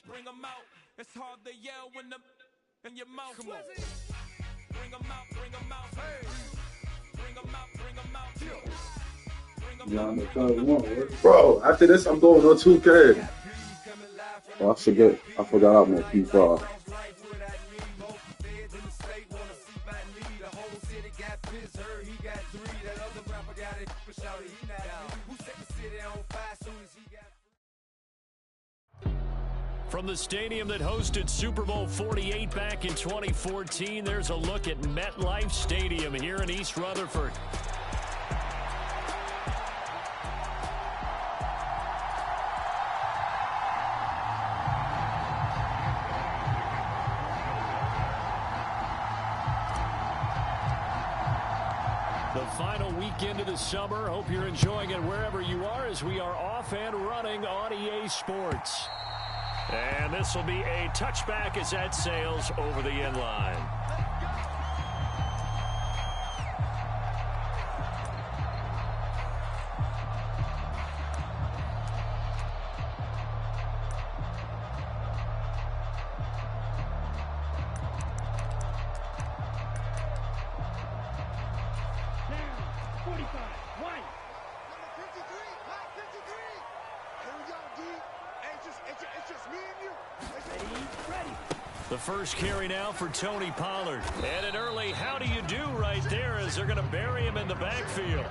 Bring them out. It's hard to yell when the in your mouth. Come on. Bring them out. Hey. Bring them out. Bro, after this, I'm going on 2K. Oh, I forgot I'm on FIFA. From the stadium that hosted Super Bowl 48 back in 2014, there's a look at MetLife Stadium here in East Rutherford. The final weekend of the summer. Hope you're enjoying it wherever you are as we are off and running on EA Sports. And this will be a touchback as that sails over the end line. The first carry now for Tony Pollard. And an early how do you do right there as they're going to bury him in the backfield.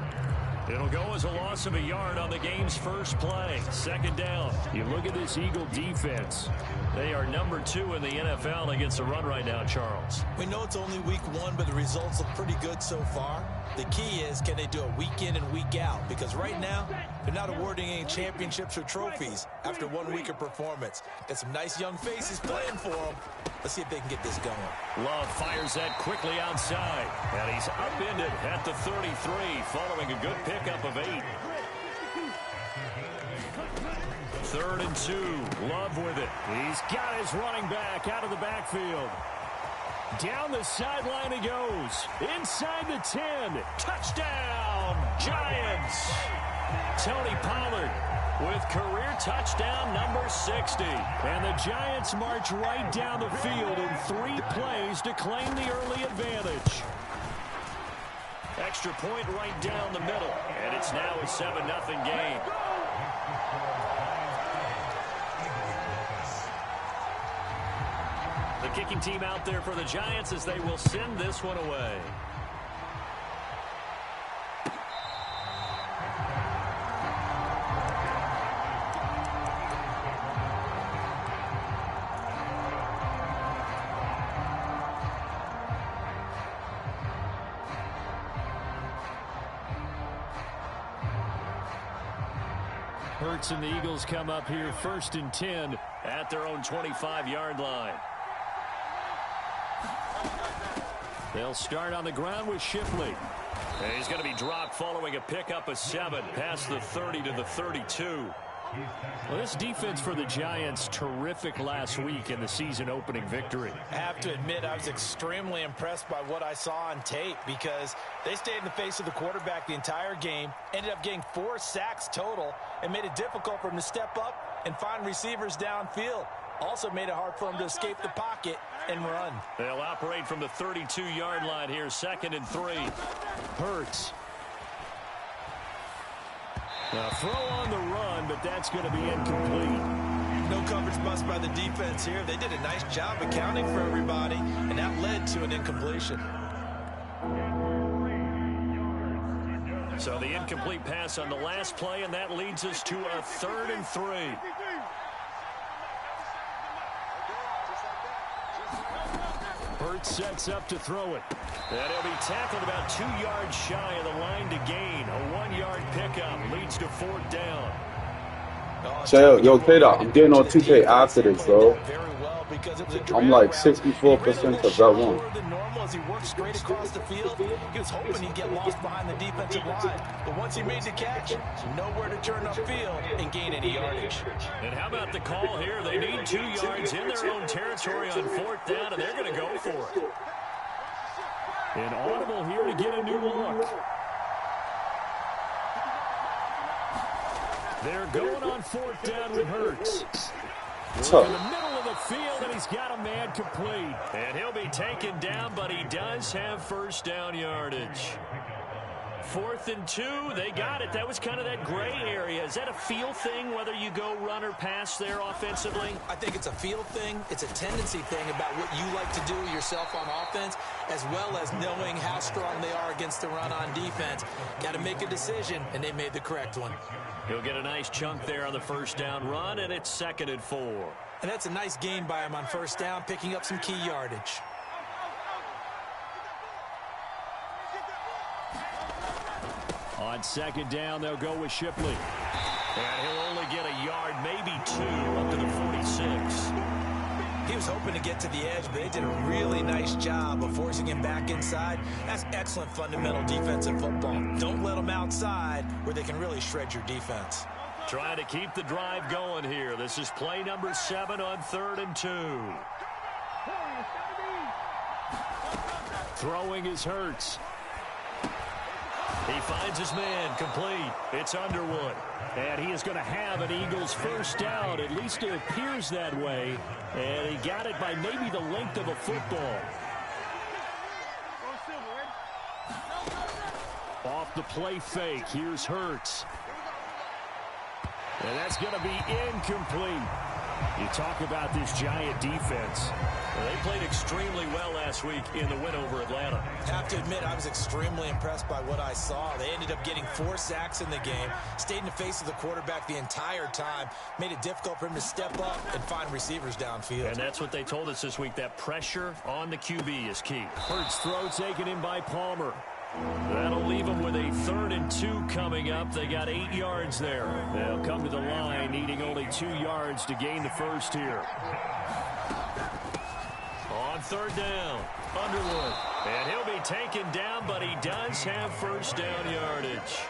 It'll go as a loss of a yard on the game's first play. Second down. You look at this Eagle defense. They are number 2 in the NFL against the run right now, Charles. We know it's only week 1, but the results look pretty good so far. The key is, can they do it week in and week out? Because right now, they're not awarding any championships or trophies after 1 week of performance. Got some nice young faces playing for them. Let's see if they can get this going. Love fires that quickly outside. And he's upended at the 33 following a good pickup of 8. 3rd and 2. Love with it. He's got his running back out of the backfield. Down the sideline he goes. Inside the 10. Touchdown, Giants. Tony Pollard with career touchdown number 60. And the Giants march right down the field in 3 plays to claim the early advantage. Extra point right down the middle. And it's now a 7-0 game. The kicking team out there for the Giants as they will send this one away. Hurts and the Eagles come up here 1st and 10 at their own 25-yard line. They'll start on the ground with Shipley. And he's going to be dropped following a pickup of 7 past the 30 to the 32. Well, this defense for the Giants, terrific last week in the season-opening victory. I have to admit, I was extremely impressed by what I saw on tape because they stayed in the face of the quarterback the entire game, ended up getting 4 sacks total, and made it difficult for him to step up and find receivers downfield. Also made it hard for him to escape the pocket and run. They'll operate from the 32-yard line here, 2nd and 3. Hurts. A throw on the run, but that's going to be incomplete. No coverage bust by the defense here. They did a nice job accounting for everybody, and that led to an incompletion. So the incomplete pass on the last play, and that leads us to a 3rd and 3. Hurts sets up to throw it. And he'll be tackled about 2 yards shy of the line to gain. A 1-yard pickup leads to 4th down. Yo, Tater, I'm getting on 2K after this, though. I'm like 64% of that one. As he worked straight across the field, he was hoping he'd get lost behind the defensive line. But once he made the catch, nowhere to turn upfield and gain any yardage. And how about the call here? They need 2 yards in their own territory on 4th down, and they're going to go for it. An audible here to get a new look. They're going on 4th down with Hurts. In the middle of the field, and he's got a man complete. And he'll be taken down, but he does have 1st down yardage. 4th and 2, they got it. That was kind of that gray area. Is that a feel thing, whether you go run or pass there offensively? I think it's a feel thing. It's a tendency thing about what you like to do yourself on offense, as well as knowing how strong they are against the run on defense. Got to make a decision, and they made the correct one. He'll get a nice chunk there on the 1st down run, and it's 2nd and 4. And that's a nice gain by him on 1st down, picking up some key yardage. On 2nd down, they'll go with Shipley. And he'll only get a yard, maybe 2, up to the 46. He was hoping to get to the edge, but they did a really nice job of forcing him back inside. That's excellent fundamental defensive football. Don't let them outside where they can really shred your defense. Trying to keep the drive going here. This is play number 7 on 3rd and 2. Throwing is Hurts. He finds his man complete. It's Underwood. And he is going to have an Eagles 1st down. At least it appears that way. And he got it by maybe the length of a football. Off the play fake. Here's Hurts. And that's going to be incomplete. You talk about this Giant defense. Well, they played extremely well last week in the win over Atlanta. Have to admit, I was extremely impressed by what I saw. They ended up getting 4 sacks in the game, stayed in the face of the quarterback the entire time, made it difficult for him to step up and find receivers downfield. And that's what they told us this week, that pressure on the QB is key. Hurts throw taken in by Palmer. That'll leave them with a 3rd and 2 coming up. They got 8 yards there. They'll come to the line, needing only 2 yards to gain the 1st here. On 3rd down, Underwood. And he'll be taken down, but he does have 1st down yardage.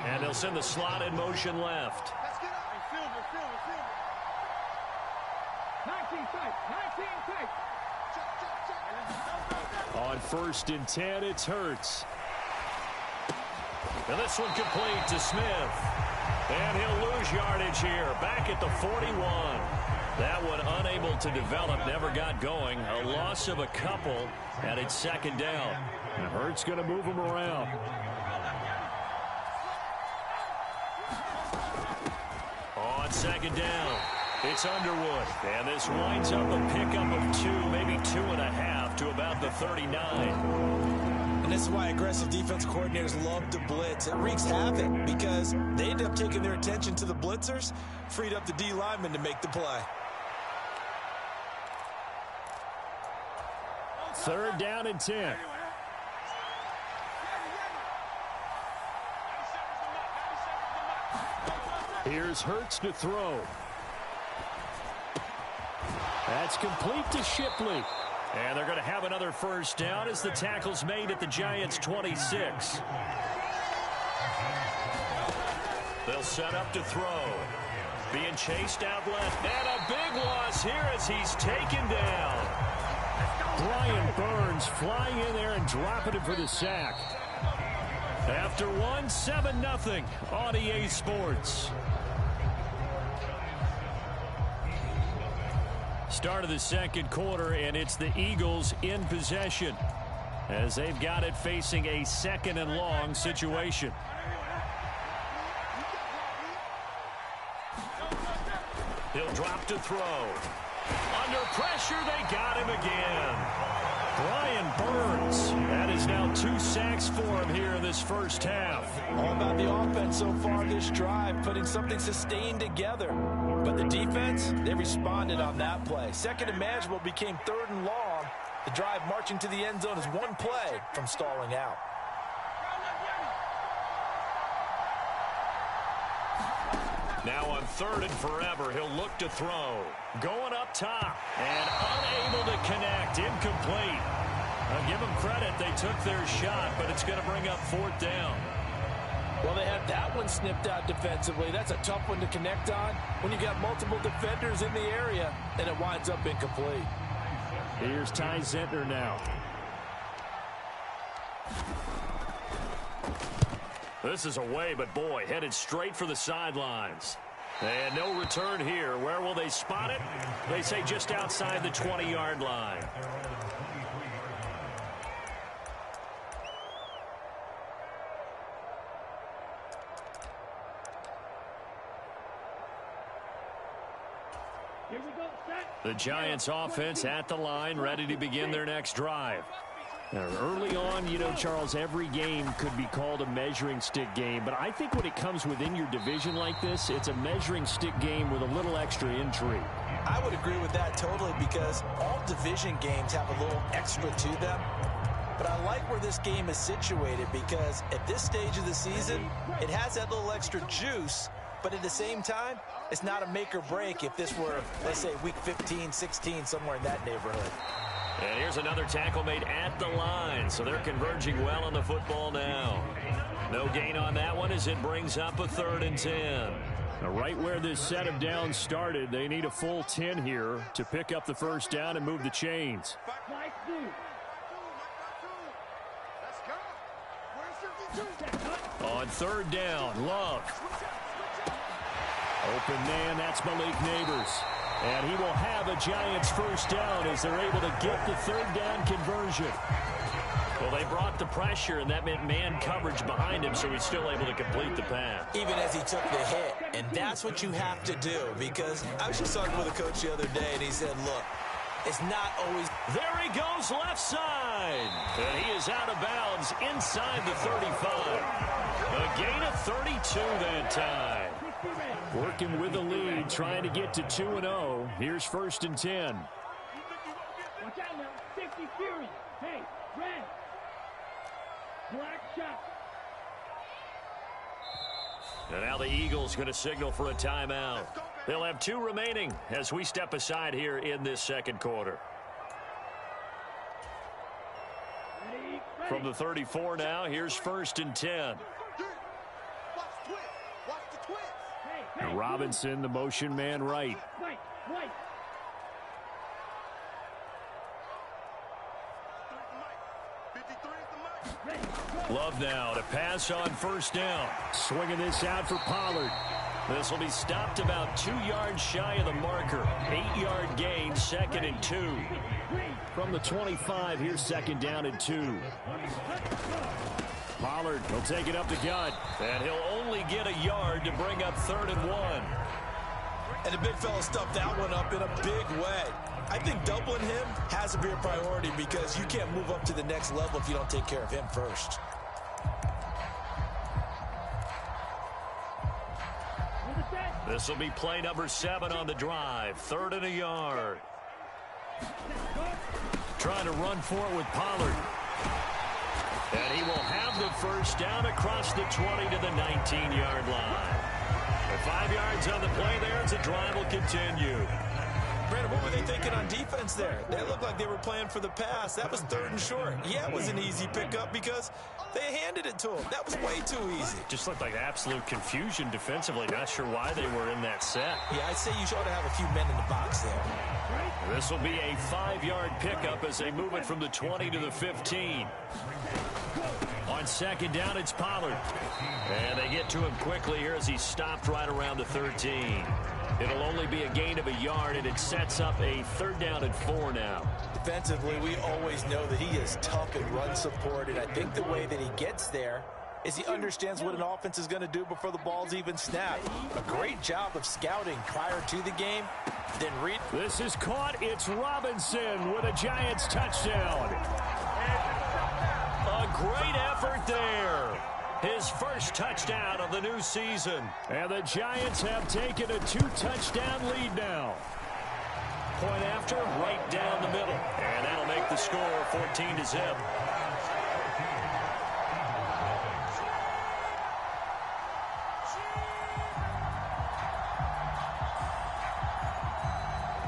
And they'll send the slot in motion left. On 1st and 10, it's Hurts. And this one complete to Smith. And he'll lose yardage here, back at the 41. That one unable to develop, never got going. A loss of a couple, and it's 2nd down. And Hurts going to move him around. On 2nd down, it's Underwood. And this winds up a pickup of 2, maybe 2.5 to about the 39. And this is why aggressive defense coordinators love to blitz. It wreaks havoc because they end up taking their attention to the blitzers, freed up the D lineman to make the play. 3rd down and 10. Here's Hurts to throw. That's complete to Shipley. And they're going to have another 1st down as the tackle's made at the Giants' 26. They'll set up to throw. Being chased out left. And a big loss here as he's taken down. Brian Burns flying in there and dropping him for the sack. After one, 7-0 on EA Sports. Start of the 2nd quarter, and it's the Eagles in possession as they've got it facing a 2nd and long situation. He'll drop to throw. Under pressure, they got him again. It's now 2 sacks for him here in this first half. All about the offense so far this drive, putting something sustained together. But the defense, they responded on that play. Second and manageable became 3rd and long. The drive marching to the end zone is one play from stalling out. Now on 3rd and forever, he'll look to throw. Going up top and unable to connect. Incomplete. I'll give them credit. They took their shot, but it's going to bring up 4th down. Well, they had that one snipped out defensively. That's a tough one to connect on when you got multiple defenders in the area, and it winds up incomplete. Here's Ty Zentner now. This is away, but boy, headed straight for the sidelines. And no return here. Where will they spot it? They say just outside the 20-yard line. The Giants offense at the line, ready to begin their next drive. Now, early on, you know, Charles, every game could be called a measuring stick game, but I think when it comes within your division like this, it's a measuring stick game with a little extra intrigue. I would agree with that totally, because all division games have a little extra to them. But I like where this game is situated, because at this stage of the season, it has that little extra juice. But at the same time, it's not a make or break if this were, let's say, week 15, 16, somewhere in that neighborhood. And here's another tackle made at the line, so they're converging well on the football now. No gain on that one as it brings up a 3rd and 10. Now, right where this set of downs started, they need a full 10 here to pick up the first down and move the chains. On 3rd down, Love. Open man, that's Malik Neighbors. And he will have a Giants first down as they're able to get the 3rd down conversion. Well, they brought the pressure, and that meant man coverage behind him, so he's still able to complete the pass. Even as he took the hit. And that's what you have to do, because I was just talking with a coach the other day, and he said, look, it's not always... There he goes left side. And he is out of bounds inside the 35. A gain of 32 that time. Working with the lead, trying to get to 2-0. Here's 1st and 10. Watch out now. 50 Fury. Hey, red. Black shot. And now the Eagles going to signal for a timeout. They'll have 2 remaining as we step aside here in this 2nd quarter. From the 34 now, here's 1st and 10. And Robinson, the motion man right. Love now to pass on 1st down. Swinging this out for Pollard. This will be stopped about 2 yards shy of the marker. 8-yard gain, 2nd and 2. From the 25, here's 2nd down and 2. Pollard will take it up the gut, and he'll only get a yard to bring up 3rd and 1. And the big fella stuffed that one up in a big way. I think doubling him has to be a priority, because you can't move up to the next level if you don't take care of him first. This will be play number 7 on the drive. 3rd and a yard. Trying to run for it with Pollard. And he will have the first down across the 20 to the 19-yard line. And 5 yards on the play there as the drive will continue. Brandon, what were they thinking on defense there? They looked like they were playing for the pass. That was 3rd and short. Yeah, it was an easy pickup because they handed it to him. That was way too easy. Just looked like absolute confusion defensively. Not sure why they were in that set. Yeah, I'd say you ought to have a few men in the box there. This will be a 5-yard pickup as they move it from the 20 to the 15. On 2nd down, it's Pollard. And they get to him quickly here as he's stopped right around the 13. It'll only be a gain of a yard, and it sets up a 3rd down and 4 now. Defensively, we always know that he is tough and run support, and I think the way that he gets there is he understands what an offense is going to do before the ball's even snapped. A great job of scouting prior to the game. Then read. This is caught. It's Robinson with a Giants touchdown. great effort there. His first touchdown of the new season. And the Giants have taken a 2-touchdown lead now. Point after, right down the middle. And that'll make the score 14-0.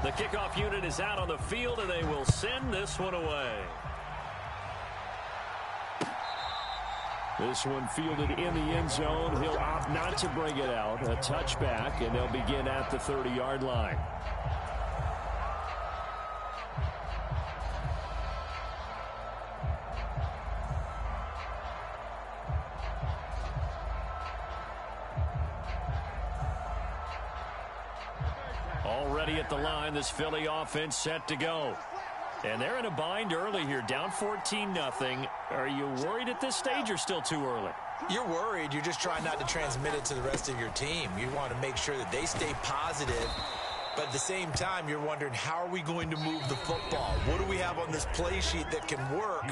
The kickoff unit is out on the field, and they will send this one away. This one fielded in the end zone. He'll opt not to bring it out. A touchback, and they'll begin at the 30-yard line. Already at the line, this Philly offense set to go. And they're in a bind early here, down 14-0. Are you worried at this stage or still too early? You're worried. You're just trying not to transmit it to the rest of your team. You want to make sure that they stay positive. But at the same time, you're wondering, how are we going to move the football? What do we have on this play sheet that can work?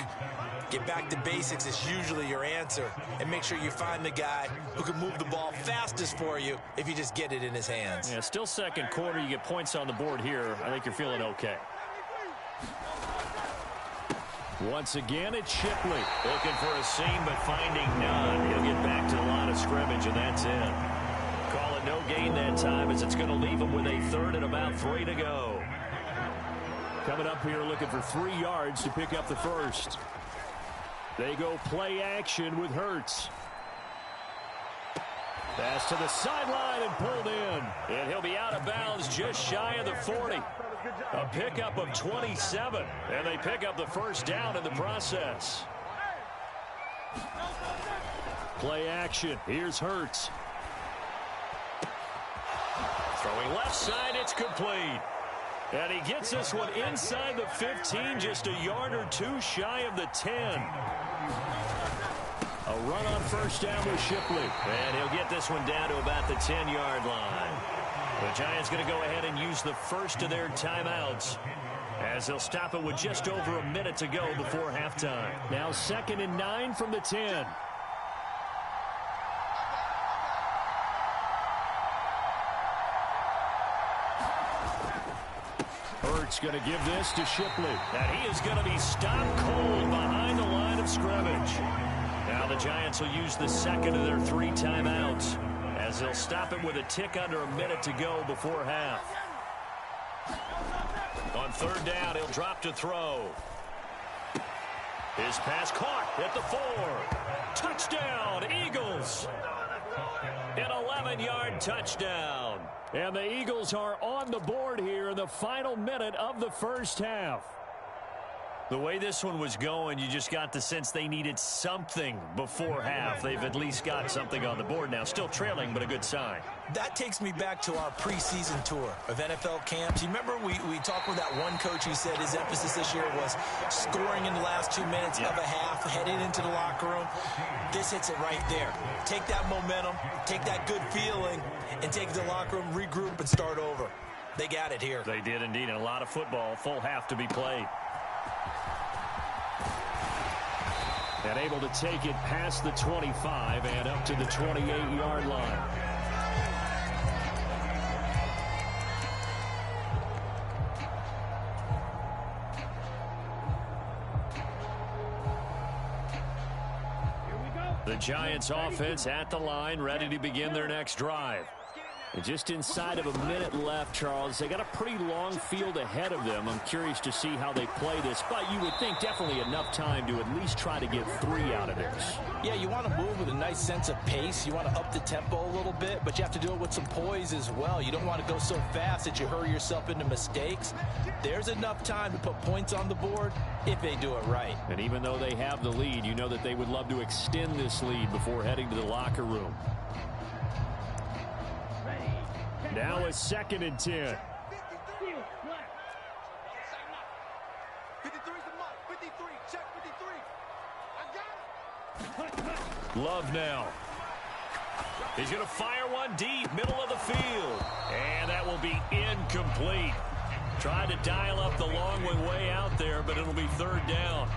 Get back to basics is usually your answer. And make sure you find the guy who can move the ball fastest for you if you just get it in his hands. Yeah, still second quarter. You get points on the board here. I think you're feeling okay. Once again, it's Shipley. Looking for a seam, but finding none. He'll get back to the line of scrimmage, and that's it. Call it no gain that time, as it's going to leave him with a third and about 3 to go. Coming up here looking for 3 yards to pick up the first. They go play action with Hurts. Pass to the sideline and pulled in. And he'll be out of bounds just shy of the 40. A pickup of 27. And they pick up the first down in the process. Play action. Here's Hurts. Throwing left side, it's complete. And he gets this one inside the 15, just a yard or two shy of the 10. A run on first down with Shipley. And he'll get this one down to about the 10-yard line. The Giants going to go ahead and use the first of their timeouts, as they'll stop it with just over a minute to go before halftime. Now 2nd and 9 from the 10. Hurts going to give this to Shipley. And he is going to be stopped cold behind the line of scrimmage. Now the Giants will use the second of their 3 timeouts, as they'll stop it with a tick under a minute to go before half. On 3rd down, he'll drop to throw. His pass caught at the 4. Touchdown, Eagles. An 11-yard touchdown. And the Eagles are on the board here in the final minute of the first half. The way this one was going, you just got the sense they needed something before half. They've at least got something on the board now. Still trailing, but a good sign. That takes me back to our preseason tour of NFL camps. You remember we talked with that one coach who said his emphasis this year was scoring in the last 2 minutes of a half, heading into the locker room. This hits it right there. Take that momentum, take that good feeling, and take it to the locker room, regroup, and start over. They got it here. They did indeed, and a lot of football, full half to be played. And able to take it past the 25 and up to the 28-yard line. The Giants offense at the line, ready to begin their next drive. And just inside of a minute left, Charles. They got a pretty long field ahead of them. I'm curious to see how they play this, but you would think definitely enough time to at least try to get 3 out of this. Yeah, you want to move with a nice sense of pace. You want to up the tempo a little bit, but you have to do it with some poise as well. You don't want to go so fast that you hurry yourself into mistakes. There's enough time to put points on the board if they do it right. And even though they have the lead, you know that they would love to extend this lead before heading to the locker room. Now a 2nd and 10. Love now. He's going to fire one deep, middle of the field. And that will be incomplete. Tried to dial up the long one way out there, but it'll be 3rd down.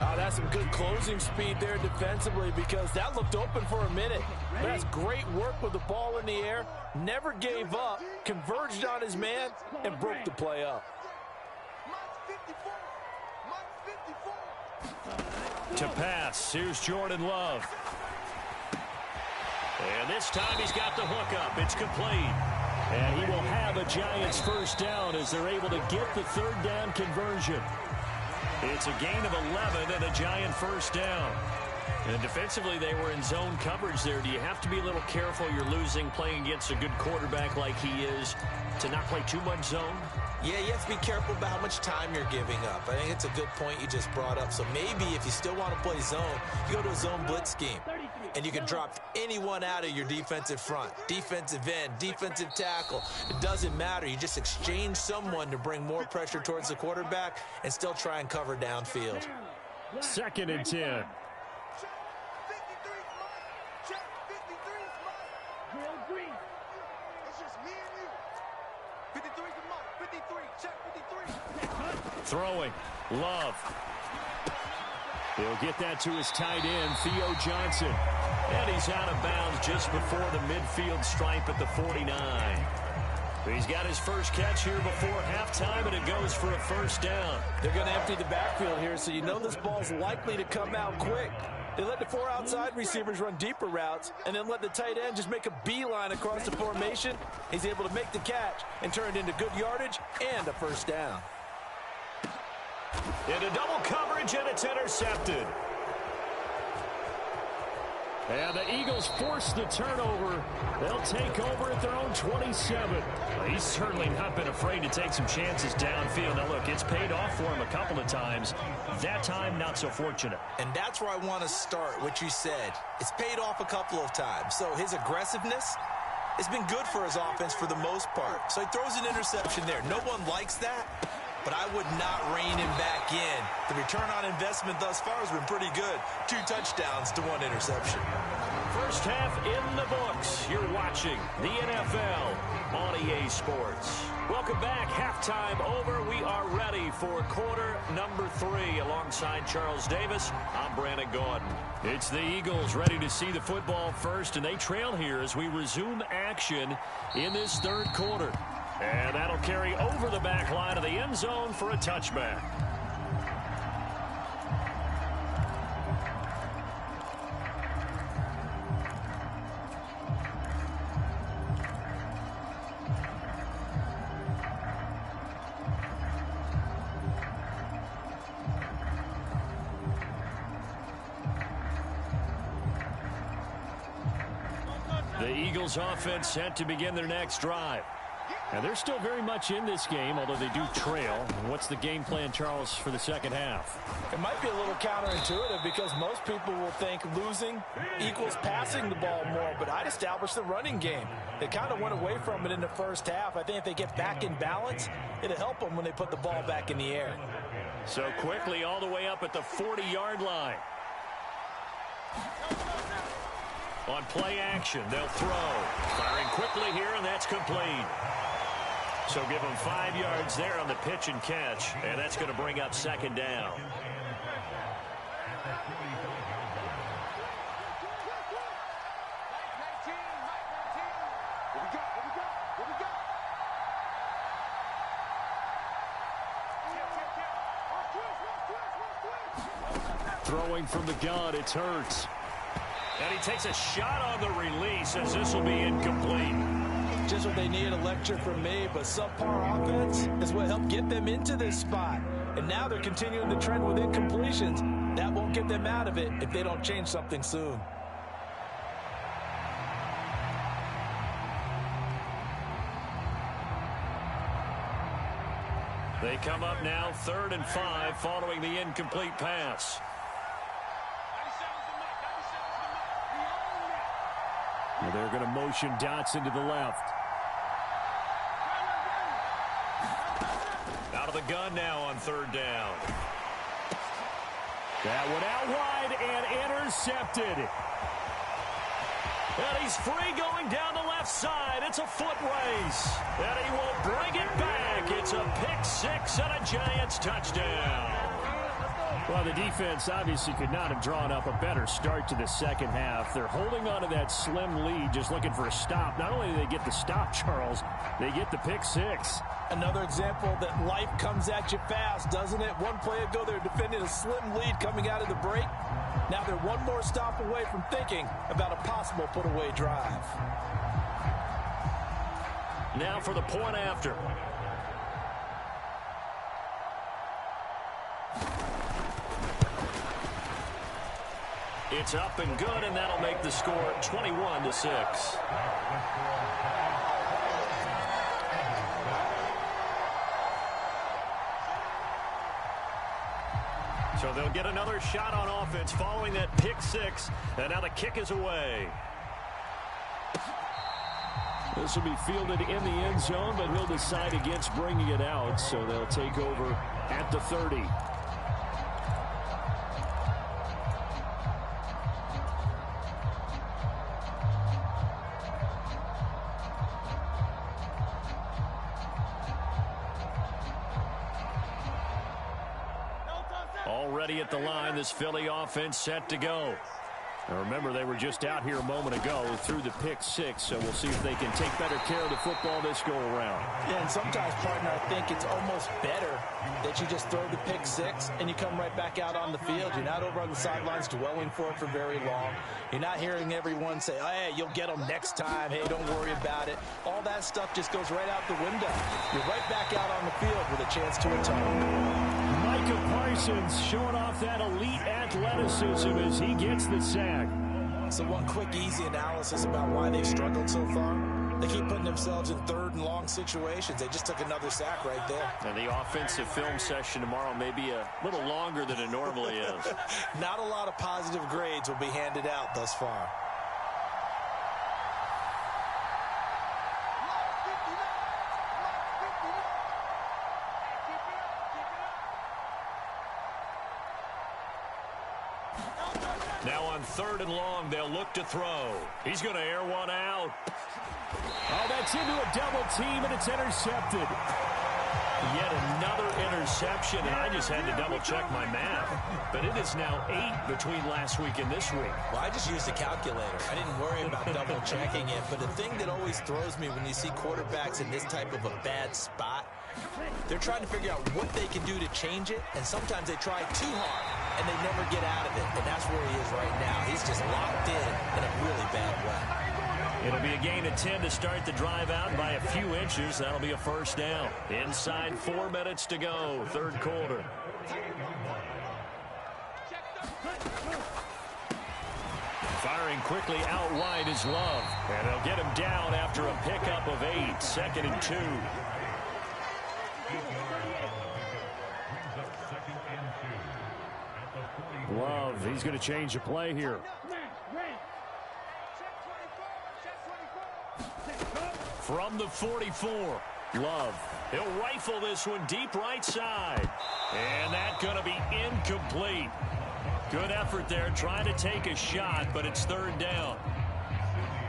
That's some good closing speed there defensively because that looked open for a minute. But that's great work with the ball in the air. Never gave up, converged on his man, and broke the play up. To pass, here's Jordan Love. And this time he's got the hook up. It's complete. And he will have a Giants first down as they're able to get the third down conversion. It's a gain of 11 and a Giant first down. And defensively, they were in zone coverage there. Do you have to be a little careful? You're losing playing against a good quarterback like he is to not play too much zone? Yeah, you have to be careful about how much time you're giving up. I think it's a good point you just brought up. So maybe if you still want to play zone, you go to a zone blitz scheme. And you can drop anyone out of your defensive front. Defensive end, defensive tackle. It doesn't matter. You just exchange someone to bring more pressure towards the quarterback and still try and cover downfield. 2nd and 10. Throwing. Love. He'll get that to his tight end, Theo Johnson. And he's out of bounds just before the midfield stripe at the 49. He's got his first catch here before halftime, and it goes for a first down. They're going to empty the backfield here, so you know this ball's likely to come out quick. They let the 4 outside receivers run deeper routes and then let the tight end just make a beeline across the formation. He's able to make the catch and turn it into good yardage and a first down. Into double coverage, and it's intercepted. And the Eagles force the turnover. They'll take over at their own 27. Well, he's certainly not been afraid to take some chances downfield. Now, look, it's paid off for him a couple of times. That time, not so fortunate. And that's where I want to start, what you said. It's paid off a couple of times. So his aggressiveness has been good for his offense for the most part. So he throws an interception there. No one likes that, but I would not rein him back in. The return on investment thus far has been pretty good. 2 touchdowns to 1 interception. First half in the books. You're watching the NFL on EA Sports. Welcome back. Halftime over. We are ready for quarter number 3. Alongside Charles Davis, I'm Brandon Gordon. It's the Eagles ready to see the football first, and they trail here as we resume action in this third quarter. And that'll carry over the back line of the end zone for a touchback. The Eagles offense set to begin their next drive. And they're still very much in this game, although they do trail. What's the game plan, Charles, for the second half? It might be a little counterintuitive because most people will think losing equals passing the ball more, but I'd establish the running game. They kind of went away from it in the first half. I think if they get back in balance, it'll help them when they put the ball back in the air. So quickly all the way up at the 40-yard line. On play action, they'll throw. Firing quickly here, and that's complete. So give them 5 yards there on the pitch and catch, and that's going to bring up second down. Throwing from the gun, it's Hurts. And he takes a shot on the release as this will be incomplete. Just what they need, a lecture from me, but subpar offense is what helped get them into this spot. And now they're continuing the trend with incompletions. That won't get them out of it if they don't change something soon. They come up now 3rd and 5 following the incomplete pass. Well, they're going to motion Dotson to the left. Out of the gun now on 3rd down. That one out wide and intercepted. And he's free going down the left side. It's a foot race. And he will bring it back. It's a pick 6 and a Giants touchdown. Well, the defense obviously could not have drawn up a better start to the second half. They're holding on to that slim lead, just looking for a stop. Not only do they get the stop, Charles, they get the pick six. Another example that life comes at you fast, doesn't it? One play ago, they're defending a slim lead coming out of the break. Now they're one more stop away from thinking about a possible put-away drive. Now for the point after. It's up and good, and that'll make the score 21-6. So they'll get another shot on offense following that pick six, and now the kick is away. This will be fielded in the end zone, but he'll decide against bringing it out, so they'll take over at the 30. Already at the line, this Philly offense set to go. Now remember, they were just out here a moment ago through the pick six, so we'll see if they can take better care of the football this go-around. Yeah, and sometimes, partner, I think it's almost better that you just throw the pick six and you come right back out on the field. You're not over on the sidelines dwelling for it for very long. You're not hearing everyone say, oh, hey, you'll get them next time. Hey, don't worry about it. All that stuff just goes right out the window. You're right back out on the field with a chance to atone. Micah Parsons showing off that elite athleticism as he gets the sack. So one quick, easy analysis about why they've struggled so far. They keep putting themselves in third and long situations. They just took another sack right there. And the offensive film session tomorrow may be a little longer than it normally is. Not a lot of positive grades will be handed out thus far. Now on third and long, they'll look to throw. He's going to air one out. Oh, that's into a double team, and it's intercepted. Yet another interception, and I just had to double-check my math. But it is now 8 between last week and this week. Well, I just used a calculator. I didn't worry about double-checking it. But the thing that always throws me when you see quarterbacks in this type of a bad spot, they're trying to figure out what they can do to change it, and sometimes they try too hard, and they never get out of it. And that's where he is right now. He's just locked in a really bad way. It'll be a gain of 10 to start the drive out by a few inches. That'll be a first down. Inside 4 minutes to go, third quarter. Firing quickly out wide is Love. And they'll get him down after a pickup of 8, 2nd and 2. Love, he's going to change the play here. From the 44, Love. He'll rifle this one deep right side. And that's going to be incomplete. Good effort there, trying to take a shot, but it's third down.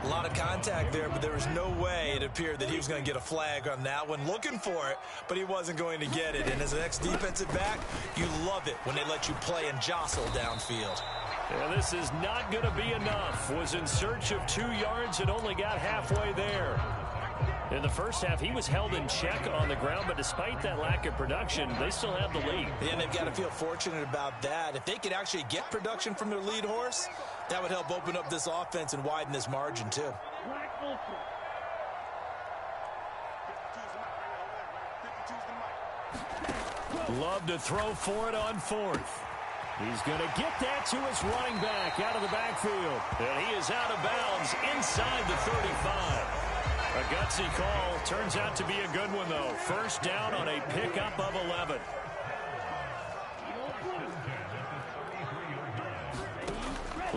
A lot of contact there, but there was no way it appeared that he was going to get a flag on that one. Looking for it, but he wasn't going to get it. And as an ex-defensive back, you love it when they let you play and jostle downfield. Yeah, this is not going to be enough. Was in search of 2 yards and only got halfway there. In the first half, he was held in check on the ground, but despite that lack of production, they still have the lead. Yeah, and they've got to feel fortunate about that. If they could actually get production from their lead horse, that would help open up this offense and widen this margin, too. Love to throw for it on fourth. He's going to get that to his running back out of the backfield. And he is out of bounds inside the 35. A gutsy call. Turns out to be a good one, though. First down on a pickup of 11.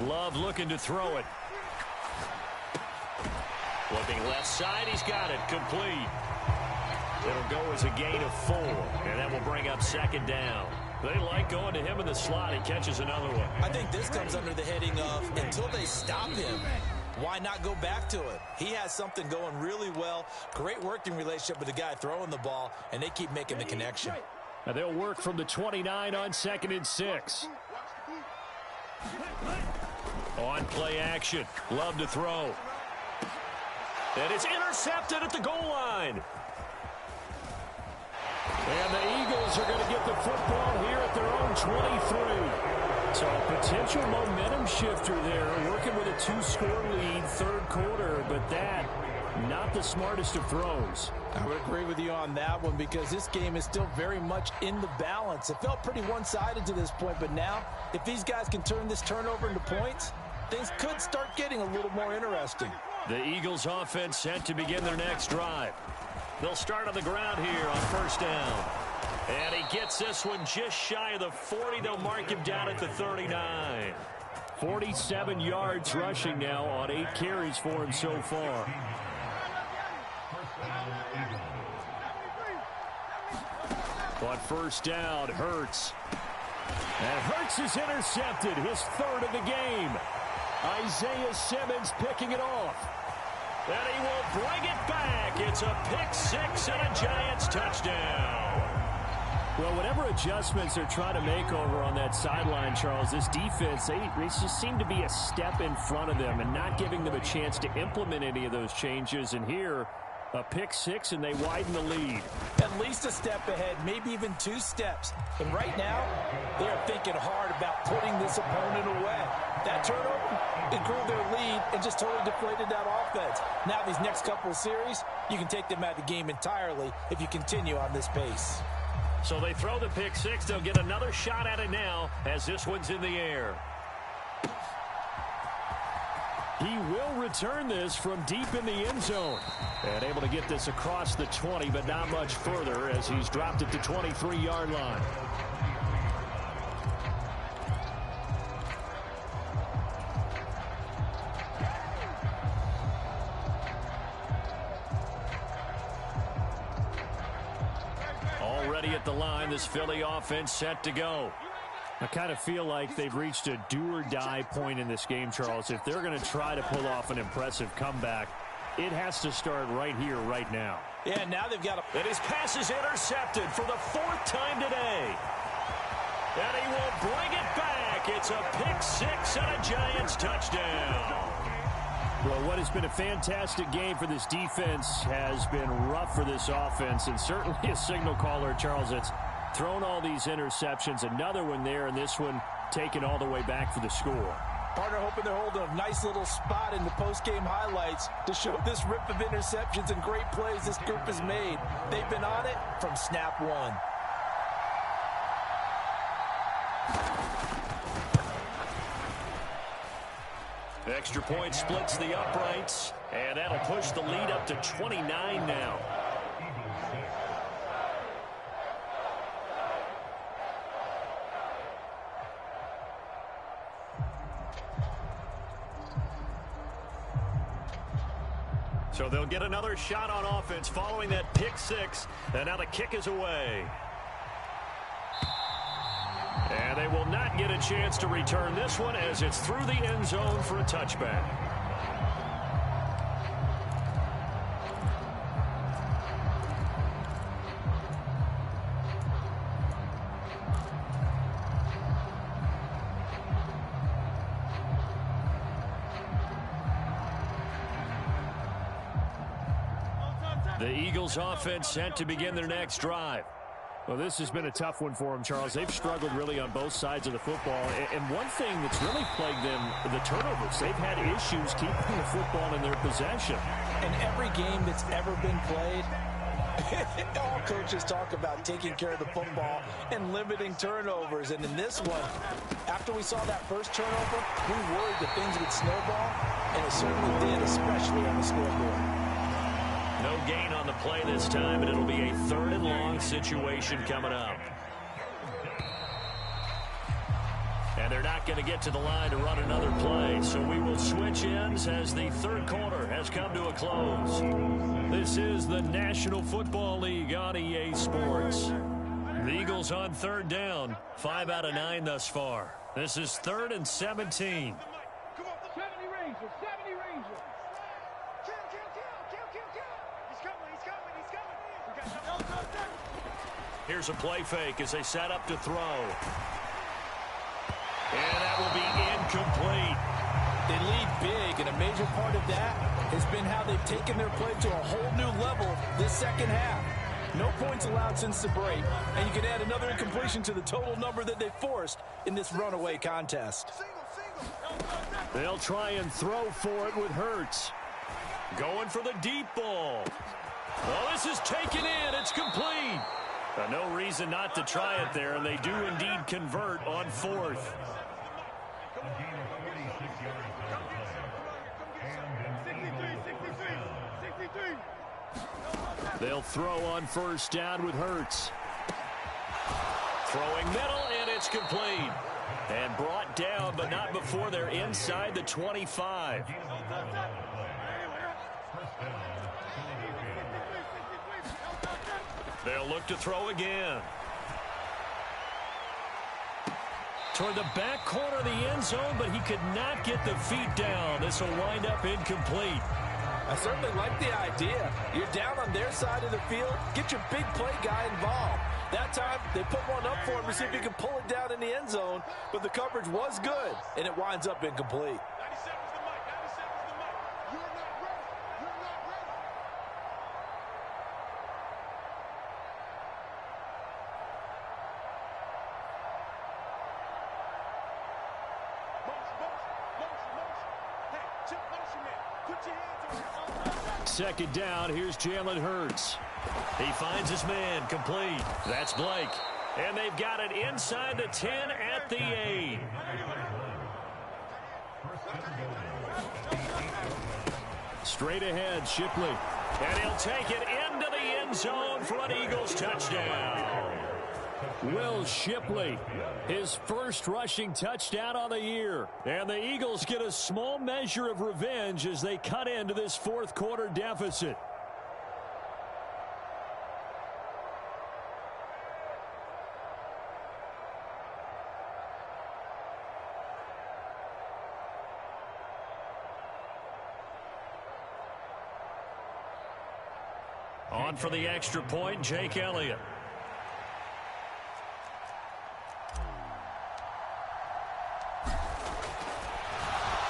Love looking to throw it. Flipping left side. He's got it. Complete. It'll go as a gain of 4. And that will bring up second down. They like going to him in the slot. He catches another one. I think this comes under the heading of until they stop him, why not go back to it? He has something going really well. Great working relationship with the guy throwing the ball, and they keep making the connection. And they'll work from the 29 on 2nd and 6. On play action. Love to throw. And it's intercepted at the goal line. And the Eagles are going to get the football here at their own 23. So a potential momentum shifter there, working with a 2-score lead, third quarter, but that, not the smartest of throws. I would agree with you on that one because this game is still very much in the balance. It felt pretty one-sided to this point, but now, if these guys can turn this turnover into points, things could start getting a little more interesting. The Eagles offense set to begin their next drive. They'll start on the ground here on first down. And he gets this one just shy of the 40. They'll mark him down at the 39. 47 yards rushing now on 8 carries for him so far. On first down, Hurts. And Hurts is intercepted, his third of the game. Isaiah Simmons picking it off. And he will bring it back. It's a pick six and a Giants touchdown. Well, whatever adjustments they're trying to make over on that sideline, Charles, this defense, they just seem to be a step in front of them and not giving them a chance to implement any of those changes. And here, a pick six, and they widen the lead. At least a step ahead, maybe even 2 steps. And right now, they're thinking hard about putting this opponent away. That turnover, it grew their lead and just totally deflated that offense. Now these next couple of series, you can take them out of the game entirely if you continue on this pace. So they throw the pick six. They'll get another shot at it now as this one's in the air. He will return this from deep in the end zone. And able to get this across the 20, but not much further as he's dropped it to 23-yard line. Already at the line, this Philly offense set to go. I kind of feel like they've reached a do-or-die point in this game, Charles. If they're going to try to pull off an impressive comeback, it has to start right here, right now. Yeah, now they've got And his pass is intercepted for the 4th time today. And he will bring it back. It's a pick six and a Giants touchdown. Well, what has been a fantastic game for this defense has been rough for this offense, and certainly a signal caller, Charles, that's thrown all these interceptions. Another one there, and this one taken all the way back for the score. Partner hoping they're holding a nice little spot in the post-game highlights to show this rip of interceptions and great plays this group has made. They've been on it from snap one. Extra point splits the uprights, and that'll push the lead up to 29 now. So they'll get another shot on offense following that pick six, and now the kick is away. And they will not get a chance to return this one as it's through the end zone for a touchback. The Eagles offense set to begin their next drive. Well, this has been a tough one for them, Charles. They've struggled really on both sides of the football. And one thing that's really plagued them, the turnovers. They've had issues keeping the football in their possession. In every game that's ever been played, all coaches talk about taking care of the football and limiting turnovers. And in this one, after we saw that first turnover, we worried that things would snowball, and it certainly did, especially on the scoreboard. No gain on the play this time, and it'll be a 3rd and long situation coming up. And they're not going to get to the line to run another play, so we will switch ends as the 3rd quarter has come to a close. This is the National Football League on EA Sports. The Eagles on 3rd down, 5 out of 9 thus far. This is 3rd and 17. 70 Rangers, 70 Rangers. He's coming. We got Here's a play fake as they set up to throw. And that will be incomplete. They lead big, and a major part of that has been how they've taken their play to a whole new level this second half. No points allowed since the break, and you can add another incompletion to the total number that they forced in this runaway contest. They'll try and throw for it with Hurts. Going for the deep ball. Well, this is taken in. It's complete. No reason not to try it there, and they do indeed convert on 4th. They'll throw on 1st down with Hurts. Throwing middle, and it's complete. And brought down, but not before they're inside the 25. They'll look to throw again. Toward the back corner of the end zone, but he could not get the feet down. This will wind up incomplete. I certainly like the idea. You're down on their side of the field. Get your big play guy involved. That time, they put one up for him to see if he could pull it down in the end zone, but the coverage was good, and it winds up incomplete. 97's the mic. 97's the mic. You're not ready. You're not ready. Motion. Hey, chip motion man. Put your hands on it. Second down, here's Jalen Hurts. He finds his man, complete. That's Blake. And they've got it inside the 10 at the 8. Straight ahead, Shipley. And he'll take it into the end zone for an Eagles touchdown. Will Shipley, his first rushing touchdown on the year. And the Eagles get a small measure of revenge as they cut into this 4th quarter deficit. On for the extra point, Jake Elliott.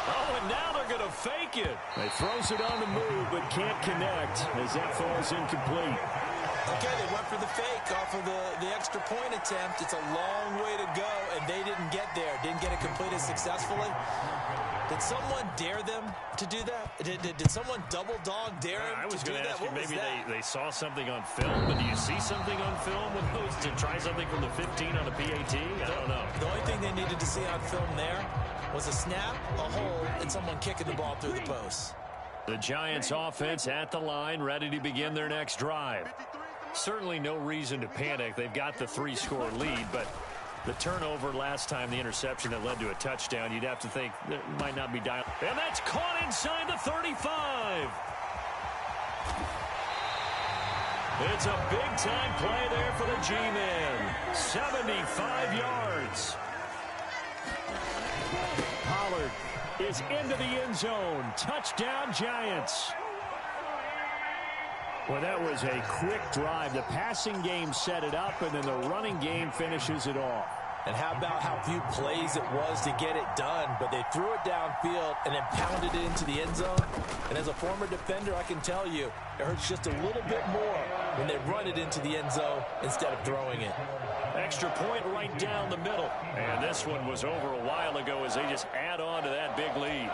Oh, and now they're going to fake it. They throws it on the move, but can't connect as that falls incomplete. Okay, they went for the fake off of the extra point attempt. It's a long way to go, and they didn't get there. Didn't get it completed successfully. Did someone dare them to do that? Did someone double dog dare them I was to do going to that? ask you, maybe they saw something on film, but do you see something on film with those to try something from the 15 on a PAT? I don't know. The only thing they needed to see on film there was a snap, a hole, and someone kicking the ball through the post. The Giants offense at the line, ready to begin their next drive. Certainly no reason to panic. They've got the 3-score lead, but the turnover last time, the interception that led to a touchdown, you'd have to think it might not be dialed. And that's caught inside the 35. It's a big-time play there for the G-Men. 75 yards. Pollard is into the end zone. Touchdown, Giants. Well, that was a quick drive. The passing game set it up, and then the running game finishes it off. And how about how few plays it was to get it done, but they threw it downfield and then pounded it into the end zone. And as a former defender, I can tell you, it hurts just a little bit more when they run it into the end zone instead of throwing it. Extra point right down the middle. And this one was over a while ago as they just add on to that big lead.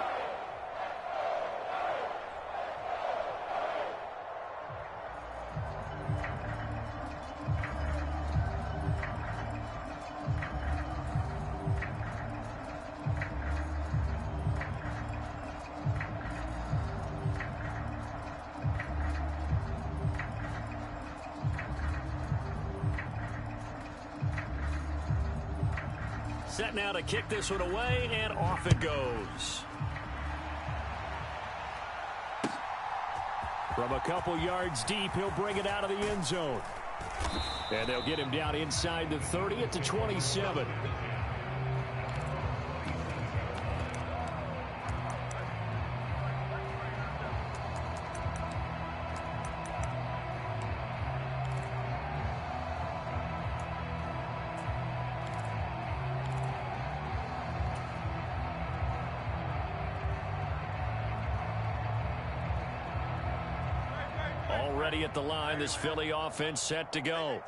Set now to kick this one away, and off it goes. From a couple yards deep, he'll bring it out of the end zone. And they'll get him down inside the 30 at the 27. Already at the line, this Philly offense set to go.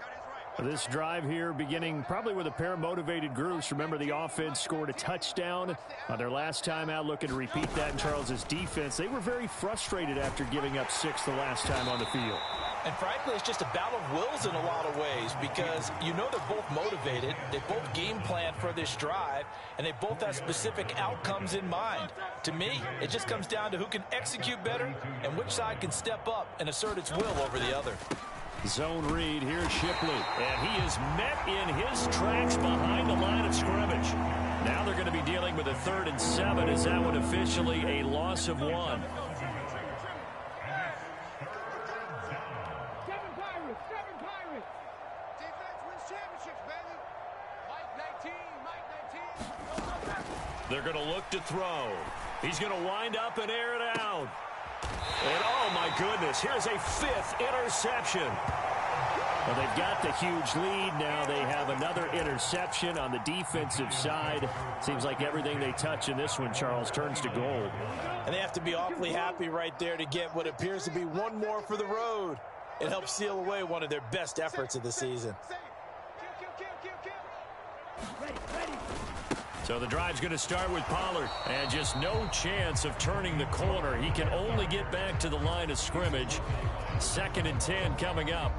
This drive here beginning probably with a pair of motivated groups. Remember, the offense scored a touchdown on their last time out, looking to repeat that in Charles's defense. They were very frustrated after giving up 6 the last time on the field. And frankly, it's just a battle of wills in a lot of ways because you know they're both motivated. They both game plan for this drive, and they both have specific outcomes in mind. To me, it just comes down to who can execute better and which side can step up and assert its will over the other. Zone read, here's Shipley, and he is met in his tracks behind the line of scrimmage. Now they're going to be dealing with a 3rd and 7 as that one officially a loss of 1. They're going to look to throw. He's going to wind up and air it out. And, oh, my goodness, here's a 5th interception. Well, they've got the huge lead. Now they have another interception on the defensive side. Seems like everything they touch in this one, Charles, turns to gold. And they have to be awfully happy right there to get what appears to be one more for the road. It helps seal away one of their best efforts of the season. So the drive's going to start with Pollard, and just no chance of turning the corner. He can only get back to the line of scrimmage. 2nd and 10 coming up.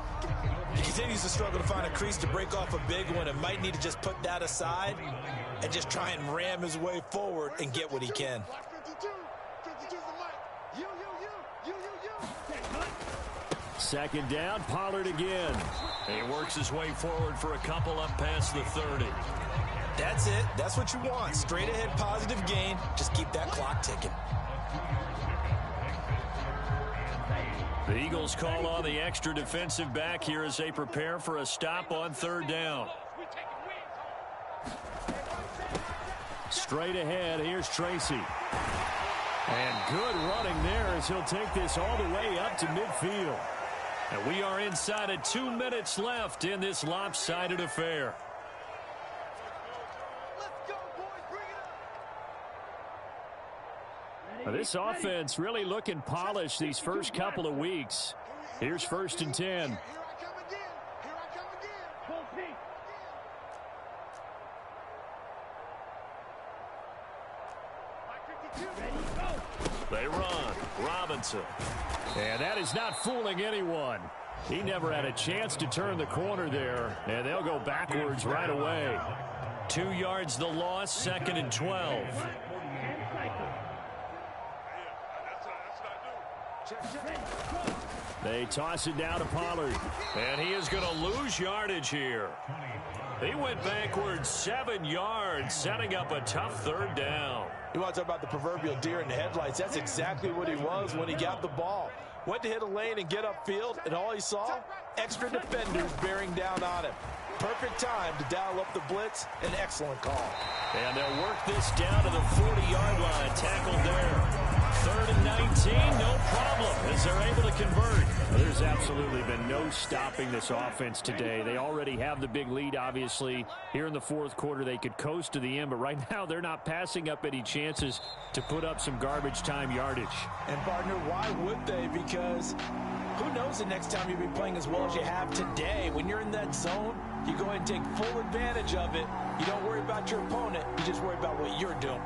He continues to struggle to find a crease to break off a big one and might need to just put that aside and just try and ram his way forward and get what he can. Second down, Pollard again. He works his way forward for a couple up past the 30. That's it. That's what you want. Straight ahead positive gain. Just keep that clock ticking. The Eagles call on the extra defensive back here as they prepare for a stop on 3rd down. Straight ahead, here's Tracy. And good running there as he'll take this all the way up to midfield. And we are inside of 2 minutes left in this lopsided affair. This offense really looking polished these first couple of weeks. Here's 1st and 10. They run. Robinson. And that is not fooling anyone. He never had a chance to turn the corner there, and they'll go backwards right away. 2 yards the loss, 2nd and 12. They toss it down to Pollard, and he is going to lose yardage here. He went backwards 7 yards, setting up a tough 3rd down. You want to talk about the proverbial deer in the headlights. That's exactly what he was when he got the ball. Went to hit a lane and get upfield, and all he saw, extra defenders bearing down on him. Perfect time to dial up the blitz. An excellent call. And they'll work this down to the 40-yard line. Tackled there. 3rd and 19, no problem, as they're able to convert. There's absolutely been no stopping this offense today. They already have the big lead, obviously. Here in the 4th quarter, they could coast to the end, but right now they're not passing up any chances to put up some garbage time yardage. And, partner, why would they? Because who knows the next time you'll be playing as well as you have today. When you're in that zone, you go ahead and take full advantage of it. You don't worry about your opponent. You just worry about what you're doing.